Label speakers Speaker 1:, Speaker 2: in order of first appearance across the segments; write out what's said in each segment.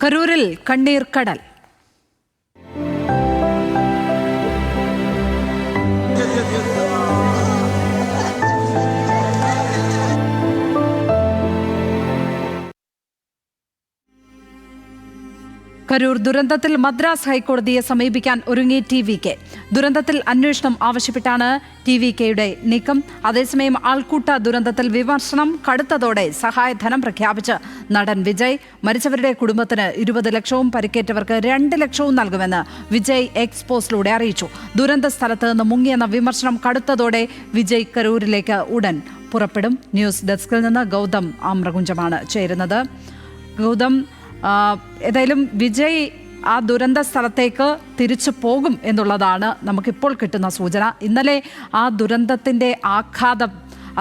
Speaker 1: കരൂരിൽ കണ്ണീർ കടൽ. കരൂർ ദുരന്തത്തിൽ മദ്രാസ് ഹൈക്കോടതിയെ സമീപിക്കാൻ ഒരുങ്ങി ടി.വി.കെ. ദുരന്തത്തിൽ അന്വേഷണം ആവശ്യപ്പെട്ടാണ് ടി.വി.കെയുടെ നീക്കം. അതേസമയം ആൾക്കൂട്ട ദുരന്തത്തിൽ വിമർശനം കടുത്തതോടെ സഹായധനം പ്രഖ്യാപിച്ച് നടൻ വിജയ്. മരിച്ചവരുടെ കുടുംബത്തിന് 20 ലക്ഷവും പരിക്കേറ്റവർക്ക് 2 ലക്ഷവും നൽകുമെന്ന് വിജയ് എക്സ് പോസ്റ്റിലൂടെ അറിയിച്ചു. ദുരന്ത സ്ഥലത്ത് നിന്ന് മുങ്ങിയെന്ന വിമർശനം കടുത്തതോടെ വിജയ് കരൂരിലേക്ക് ഉടൻ പുറപ്പെടും. ന്യൂസ് ഡെസ്കിൽ നിന്ന് ഗൗതം ആമ്രകുഞ്ചമാണ് ചേരുന്നത്. ഗൗതം, ഏതായാലും വിജയ് ആ ദുരന്ത സ്ഥലത്തേക്ക് തിരിച്ചു പോകും എന്നുള്ളതാണ് നമുക്കിപ്പോൾ കിട്ടുന്ന സൂചന. ഇന്നലെ ആ ദുരന്തത്തിൻ്റെ ആഘാതം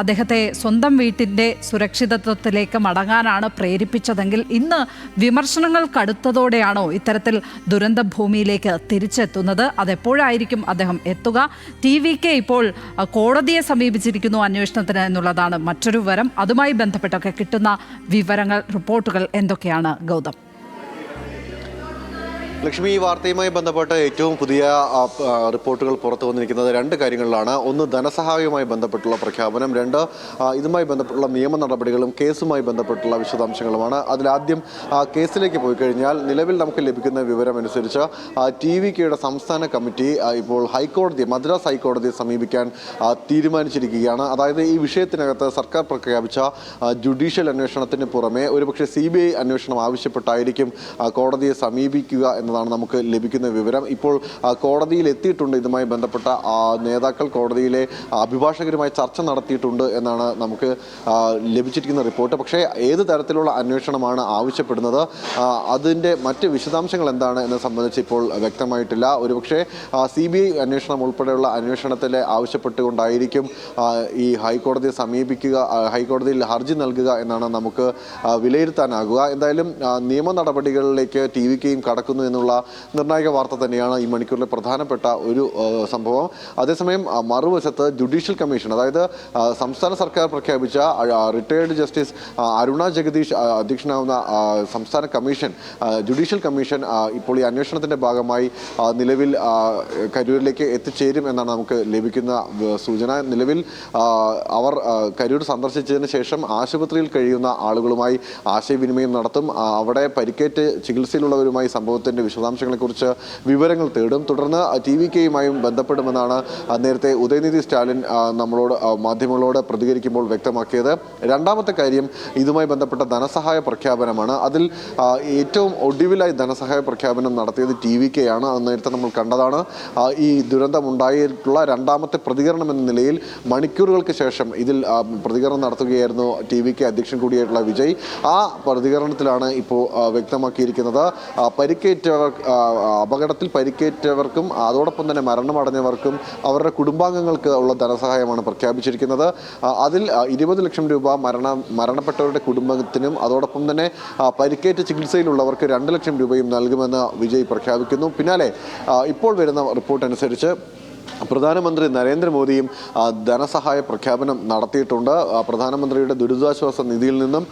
Speaker 1: അദ്ദേഹത്തെ സ്വന്തം വീട്ടിൻ്റെ സുരക്ഷിതത്വത്തിലേക്ക് മടങ്ങാനാണ് പ്രേരിപ്പിച്ചതെങ്കിൽ ഇന്ന് വിമർശനങ്ങൾ കടുത്തതോടെയാണോ ഇത്തരത്തിൽ ദുരന്ത ഭൂമിയിലേക്ക് തിരിച്ചെത്തുന്നത്? അതെപ്പോഴായിരിക്കും അദ്ദേഹം എത്തുക? ടി.വി.കെ ഇപ്പോൾ കോടതിയെ സമീപിച്ചിരിക്കുന്നു അന്വേഷണത്തിന് എന്നുള്ളതാണ് മറ്റൊരു വിവരം. അതുമായി ബന്ധപ്പെട്ടൊക്കെ കിട്ടുന്ന വിവരങ്ങൾ, റിപ്പോർട്ടുകൾ എന്തൊക്കെയാണ് ഗൗതം?
Speaker 2: ലക്ഷ്മി, ഈ വാർത്തയുമായി ബന്ധപ്പെട്ട് ഏറ്റവും പുതിയ റിപ്പോർട്ടുകൾ പുറത്തു വന്നിരിക്കുന്നത് 2 കാര്യങ്ങളിലാണ്. ഒന്ന്, ധനസഹായവുമായി ബന്ധപ്പെട്ടുള്ള പ്രഖ്യാപനം. 2, ഇതുമായി ബന്ധപ്പെട്ടുള്ള നിയമ നടപടികളും കേസുമായി ബന്ധപ്പെട്ടുള്ള വിശദാംശങ്ങളുമാണ്. അതിലാദ്യം കേസിലേക്ക് പോയി കഴിഞ്ഞാൽ നിലവിൽ നമുക്ക് ലഭിക്കുന്ന വിവരം അനുസരിച്ച് ടി.വി.കെയുടെ സംസ്ഥാന കമ്മിറ്റി ഇപ്പോൾ മദ്രാസ് ഹൈക്കോടതിയെ സമീപിക്കാൻ തീരുമാനിച്ചിരിക്കുകയാണ്. അതായത് ഈ വിഷയത്തിനകത്ത് സർക്കാർ പ്രഖ്യാപിച്ച ജുഡീഷ്യൽ അന്വേഷണത്തിന് പുറമെ ഒരുപക്ഷെ CBI അന്വേഷണം ആവശ്യപ്പെട്ടായിരിക്കും കോടതിയെ സമീപിക്കുക എന്നതാണ് നമുക്ക് ലഭിക്കുന്ന വിവരം. ഇപ്പോൾ കോടതിയിൽ എത്തിയിട്ടുണ്ട്. ഇതുമായി ബന്ധപ്പെട്ട നേതാക്കൾ കോടതിയിലെ അഭിഭാഷകരുമായി ചർച്ച നടത്തിയിട്ടുണ്ട് എന്നാണ് നമുക്ക് ലഭിച്ചിരിക്കുന്ന റിപ്പോർട്ട്. പക്ഷേ ഏത് തരത്തിലുള്ള അന്വേഷണമാണ് ആവശ്യപ്പെടുന്നത്, അതിൻ്റെ മറ്റ് വിശദാംശങ്ങൾ എന്താണ് എന്ന് സംബന്ധിച്ച് ഇപ്പോൾ വ്യക്തമായിട്ടില്ല. ഒരുപക്ഷെ CBI അന്വേഷണം ഉൾപ്പെടെയുള്ള അന്വേഷണത്തിലെ ആവശ്യപ്പെട്ടുകൊണ്ടായിരിക്കും ഈ ഹൈക്കോടതിയെ സമീപിക്കുക, ഹൈക്കോടതിയിൽ ഹർജി നൽകുക എന്നാണ് നമുക്ക് വിലയിരുത്താനാകുക. എന്തായാലും നിയമ നടപടികളിലേക്ക് ടി.വി.കെയും കടക്കുന്നു എന്നുള്ള നിർണായക വാർത്ത തന്നെയാണ് ഈ മണിക്കൂറിലെ പ്രധാനപ്പെട്ട ഒരു സംഭവം. അതേസമയം മറുവശത്ത് ജുഡീഷ്യൽ കമ്മീഷൻ, അതായത് സംസ്ഥാന സർക്കാർ പ്രഖ്യാപിച്ച റിട്ടയേർഡ് ജസ്റ്റിസ് അരുണ ജഗദീഷ് അധ്യക്ഷനാവുന്ന സംസ്ഥാന കമ്മീഷൻ, ജുഡീഷ്യൽ കമ്മീഷൻ ഇപ്പോൾ ഈ അന്വേഷണത്തിൻ്റെ ഭാഗമായി നിലവിൽ കരൂരിലേക്ക് എത്തിച്ചേരും എന്നാണ് നമുക്ക് ലഭിക്കുന്ന സൂചന. നിലവിൽ അവർ കരൂർ സന്ദർശിച്ചതിന് ശേഷം ആശുപത്രിയിൽ കഴിയുന്ന ആളുകളുമായി ആശയവിനിമയം നടത്തും. അവിടെ പരിക്കേറ്റ് ചികിത്സയിലുള്ളവരുമായി സംഭവത്തിൻ്റെ വിശദാംശങ്ങളെക്കുറിച്ച് വിവരങ്ങൾ തേടും. തുടർന്ന് ടി.വി.കെയുമായും ബന്ധപ്പെടുമെന്നാണ് നേരത്തെ ഉദയനിധി സ്റ്റാലിൻ മാധ്യമങ്ങളോട് പ്രതികരിക്കുമ്പോൾ വ്യക്തമാക്കിയത്. രണ്ടാമത്തെ കാര്യം ഇതുമായി ബന്ധപ്പെട്ട ധനസഹായ പ്രഖ്യാപനമാണ്. അതിൽ ഏറ്റവും ഒടുവിലായി ധനസഹായ പ്രഖ്യാപനം നടത്തിയത് ടി.വി.കെയാണ്. അത് നേരത്തെ നമ്മൾ കണ്ടതാണ്. ഈ ദുരന്തമുണ്ടായിട്ടുള്ള രണ്ടാമത്തെ പ്രതികരണം എന്ന നിലയിൽ മണിക്കൂറുകൾക്ക് ശേഷം ഇതിൽ പ്രതികരണം നടത്തുകയായിരുന്നു ടി.വി.കെ അധ്യക്ഷൻ കൂടിയായിട്ടുള്ള വിജയ്. ആ പ്രതികരണത്തിലാണ് ഇപ്പോൾ വ്യക്തമാക്കിയിരിക്കുന്നത് അപകടത്തിൽ പരിക്കേറ്റവർക്കും അതോടൊപ്പം തന്നെ മരണമടഞ്ഞവർക്കും അവരുടെ കുടുംബാംഗങ്ങൾക്ക് ഉള്ള ധനസഹായമാണ് പ്രഖ്യാപിച്ചിരിക്കുന്നത്. അതിൽ 20 ലക്ഷം രൂപ മരണപ്പെട്ടവരുടെ കുടുംബത്തിനും അതോടൊപ്പം തന്നെ പരിക്കേറ്റ ചികിത്സയിലുള്ളവർക്ക് 2 ലക്ഷം രൂപയും നൽകുമെന്ന് വിജയ് പ്രഖ്യാപിക്കുന്നു. പിന്നാലെ ഇപ്പോൾ വരുന്ന റിപ്പോർട്ട് അനുസരിച്ച് പ്രധാനമന്ത്രി നരേന്ദ്രമോദിയും ധനസഹായ പ്രഖ്യാപനം നടത്തിയിട്ടുണ്ട്. പ്രധാനമന്ത്രിയുടെ ദുരിതാശ്വാസ നിധിയിൽ നിന്നും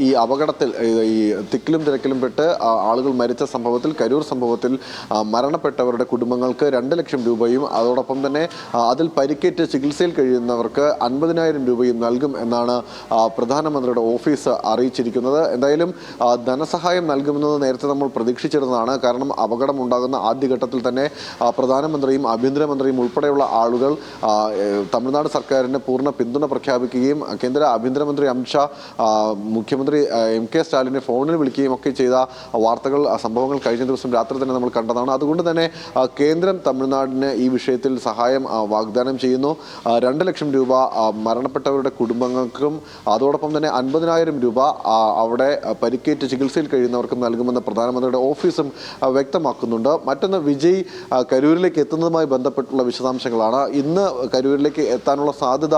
Speaker 2: ഈ അപകടത്തിൽ ഈ തിക്കിലും തിരക്കിലും പെട്ട് ആളുകൾ മരിച്ച സംഭവത്തിൽ, കരൂർ സംഭവത്തിൽ മരണപ്പെട്ടവരുടെ കുടുംബങ്ങൾക്ക് 2 ലക്ഷം രൂപയും അതോടൊപ്പം തന്നെ അതിൽ പരിക്കേറ്റ് ചികിത്സയിൽ കഴിയുന്നവർക്ക് 50,000 രൂപയും നൽകും എന്നാണ് പ്രധാനമന്ത്രിയുടെ ഓഫീസ് അറിയിച്ചിരിക്കുന്നത്. എന്തായാലും ധനസഹായം നൽകുമെന്നത് നേരത്തെ നമ്മൾ പ്രതീക്ഷിച്ചിരുന്നതാണ്. കാരണം അപകടം ഉണ്ടാകുന്ന ആദ്യഘട്ടത്തിൽ തന്നെ പ്രധാനമന്ത്രിയും ആഭ്യന്തരമന്ത്രിയും ഉൾപ്പെടെയുള്ള ആളുകൾ തമിഴ്നാട് സർക്കാരിന് പൂർണ്ണ പിന്തുണ പ്രഖ്യാപിക്കുകയും കേന്ദ്ര ആഭ്യന്തരമന്ത്രി അമിത്ഷാ മുഖ്യമന്ത്രി M.K. സ്റ്റാലിനെ ഫോണിൽ വിളിക്കുകയും ഒക്കെ ചെയ്ത സംഭവങ്ങൾ കഴിഞ്ഞ ദിവസം രാത്രി തന്നെ നമ്മൾ കണ്ടതാണ്. അതുകൊണ്ട് തന്നെ കേന്ദ്രം തമിഴ്നാടിന് ഈ വിഷയത്തിൽ സഹായം വാഗ്ദാനം ചെയ്യുന്നു. 2 ലക്ഷം രൂപ മരണപ്പെട്ടവരുടെ കുടുംബങ്ങൾക്കും അതോടൊപ്പം തന്നെ 50,000 രൂപ അവിടെ പരിക്കേറ്റ് ചികിത്സയിൽ കഴിയുന്നവർക്കും നൽകുമെന്ന് പ്രധാനമന്ത്രിയുടെ ഓഫീസും വ്യക്തമാക്കുന്നുണ്ട്. മറ്റൊന്ന്, വിജയ് കരൂരിലേക്ക് എത്തുന്നതുമായി ബന്ധപ്പെട്ട് ബന്ധപ്പെട്ടുള്ള വിശദാംശങ്ങളാണ്. ഇന്ന് കരൂരിലേക്ക് എത്താനുള്ള സാധ്യത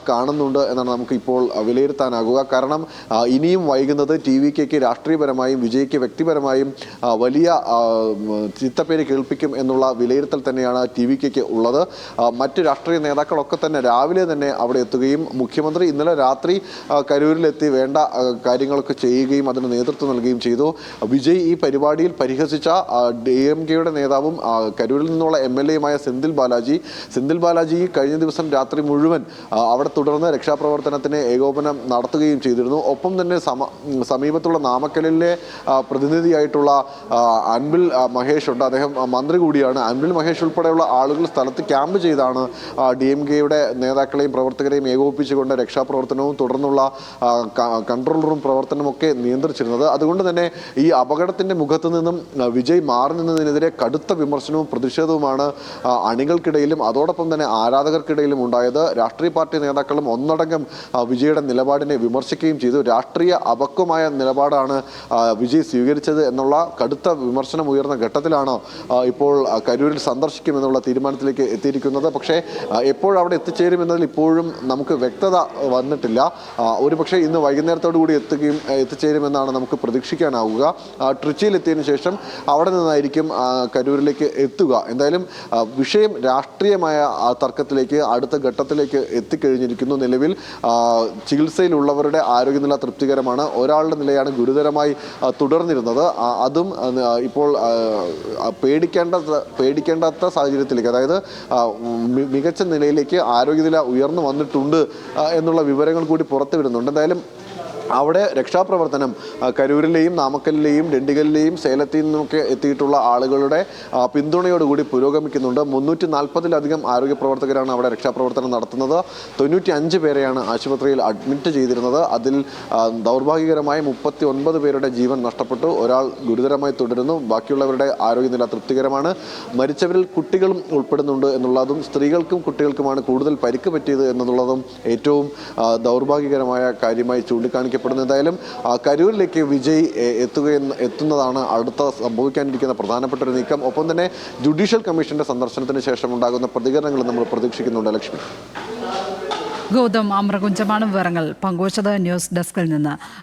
Speaker 2: കാണുന്നുണ്ട് എന്നാണ് നമുക്ക് ഇപ്പോൾ വിലയിരുത്താനാകുക. കാരണം ഇനിയും വൈകുന്നത് TVKയ്ക്ക് രാഷ്ട്രീയപരമായും വിജയ്ക്ക് വ്യക്തിപരമായും വലിയ ചിത്തപ്പേര് കേൾപ്പിക്കും എന്നുള്ള വിലയിരുത്തൽ തന്നെയാണ് TVKയ്ക്ക് ഉള്ളത്. മറ്റ് രാഷ്ട്രീയ നേതാക്കളൊക്കെ തന്നെ രാവിലെ തന്നെ അവിടെ എത്തുകയും മുഖ്യമന്ത്രി ഇന്നലെ രാത്രി കരൂരിലെത്തി വേണ്ട കാര്യങ്ങളൊക്കെ ചെയ്യുകയും അതിന് നേതൃത്വം നൽകുകയും ചെയ്തു. വിജയ് ഈ പരിപാടിയിൽ പരിഹസിച്ച DMKയുടെ നേതാവും കരൂരിൽ നിന്നുള്ള MLAയുമായ സെന്തിൽ ബാലാജി കഴിഞ്ഞ ദിവസം രാത്രി മുഴുവൻ അവിടെ തുടർന്ന് രക്ഷാപ്രവർത്തനത്തിന് ഏകോപനം നടത്തുകയും ചെയ്തിരുന്നു. ഒപ്പം തന്നെ സമീപത്തുള്ള നാമക്കലിലെ പ്രതിനിധിയായിട്ടുള്ള അൻബിൽ മഹേഷ് ഉണ്ട്. അദ്ദേഹം മന്ത്രി കൂടിയാണ്. അൻബിൽ മഹേഷ് ഉൾപ്പെടെയുള്ള ആളുകൾ സ്ഥലത്ത് ക്യാമ്പ് ചെയ്താണ് DMKയുടെ നേതാക്കളെയും പ്രവർത്തകരെയും ഏകോപിപ്പിച്ചുകൊണ്ട് രക്ഷാപ്രവർത്തനവും തുടർന്നുള്ള കൺട്രോൾ റൂം പ്രവർത്തനമൊക്കെ നിയന്ത്രിച്ചിരുന്നത്. അതുകൊണ്ട് തന്നെ ഈ അപകടത്തിന്റെ മുഖത്ത് നിന്നും വിജയ് മാറി നിന്നതിനെതിരെ കടുത്ത വിമർശനവും പ്രതിഷേധവുമാണ് അണികൾക്കിടയിലും അതോടൊപ്പം തന്നെ ആരാധകർക്കിടയിലും ഉണ്ടായത്. രാഷ്ട്രീയ പാർട്ടി നേതാക്കളും ഒന്നടങ്കം വിജയുടെ നിലപാടിനെ വിമർശിക്കുകയും ചെയ്തു. രാഷ്ട്രീയ അപക്വമായ നിലപാടാണ് വിജയ് സ്വീകരിച്ചത് എന്നുള്ള കടുത്ത വിമർശനം ഉയർന്ന ഘട്ടത്തിലാണ് ഇപ്പോൾ കരൂരിൽ സന്ദർശിക്കുമെന്നുള്ള തീരുമാനത്തിലേക്ക് എത്തിയിരിക്കുന്നത്. പക്ഷേ എപ്പോഴവിടെ എത്തിച്ചേരുമെന്നതിൽ ഇപ്പോഴും നമുക്ക് വ്യക്തത വന്നിട്ടില്ല. ഒരുപക്ഷെ ഇന്ന് വൈകുന്നേരത്തോടു കൂടി എത്തിച്ചേരുമെന്നാണ് നമുക്ക് പ്രതീക്ഷിക്കാനാവുക. ട്രിച്ചിയിൽ എത്തിയതിനു ശേഷം അവിടെ നിന്നായിരിക്കും കരൂരിലേക്ക് എത്തുക. എന്തായാലും വിഷയം രാഷ്ട്രീയമായ തർക്കത്തിലേക്ക് അടുത്ത ഘട്ടത്തിലേക്ക് എത്തിക്കഴിഞ്ഞിരിക്കുന്നു. നിലവിൽ ചികിത്സയിലുള്ളവരുടെ ആരോഗ്യനില തൃപ്തികരമാണ്. ഒരാളുടെ നിലയാണ് ഗുരുതരമായി തുടർന്നിരുന്നത്. അതും ഇപ്പോൾ പേടിക്കേണ്ടാത്ത സാഹചര്യത്തിലേക്ക്, അതായത് മികച്ച നിലയിലേക്ക് ആരോഗ്യനില ഉയർന്നു വന്നിട്ടുണ്ട് എന്നുള്ള വിവരങ്ങൾ കൂടി പുറത്തു വരുന്നുണ്ട്. എന്തായാലും അവിടെ രക്ഷാപ്രവർത്തനം കരൂരിലെയും നാമക്കലിലെയും ഡെണ്ടിഗലിലെയും സേലത്തിൽ നിന്നൊക്കെ എത്തിയിട്ടുള്ള ആളുകളുടെ പിന്തുണയോടുകൂടി പുരോഗമിക്കുന്നുണ്ട്. 340-ലധികം ആരോഗ്യ പ്രവർത്തകരാണ് അവിടെ രക്ഷാപ്രവർത്തനം നടത്തുന്നത്. 95 പേരെയാണ് ആശുപത്രിയിൽ അഡ്മിറ്റ് ചെയ്തിരുന്നത്. അതിൽ ദൗർഭാഗ്യകരമായി 39 പേരുടെ ജീവൻ നഷ്ടപ്പെട്ടു. ഒരാൾ ഗുരുതരമായി തുടരുന്നു. ബാക്കിയുള്ളവരുടെ ആരോഗ്യനില തൃപ്തികരമാണ്. മരിച്ചവരിൽ കുട്ടികളും ഉൾപ്പെടുന്നുണ്ട് എന്നുള്ളതും സ്ത്രീകൾക്കും കുട്ടികൾക്കുമാണ് കൂടുതൽ പരിക്ക് പറ്റിയത് എന്നുള്ളതും ഏറ്റവും ദൗർഭാഗ്യകരമായ കാര്യമായി ചൂണ്ടിക്കാണിക്കും. എന്തായാലും കരൂരിലേക്ക് വിജയ് എത്തുന്നതാണ് അടുത്ത സംഭവിക്കാനിരിക്കുന്ന പ്രധാനപ്പെട്ട ഒരു നീക്കം. ഒപ്പം തന്നെ ജുഡീഷ്യൽ കമ്മീഷന്റെ സന്ദർശനത്തിന് ശേഷം ഉണ്ടാകുന്ന പ്രതികരണങ്ങൾ നമ്മൾ പ്രതീക്ഷിക്കുന്നുണ്ട്. ലക്ഷ്മി.
Speaker 1: ഗൗതം ആമ്രകുഞ്ചമാണ് വിവരങ്ങൾ പങ്കുവച്ചത് ന്യൂസ് ഡെസ്കിൽ നിന്ന്.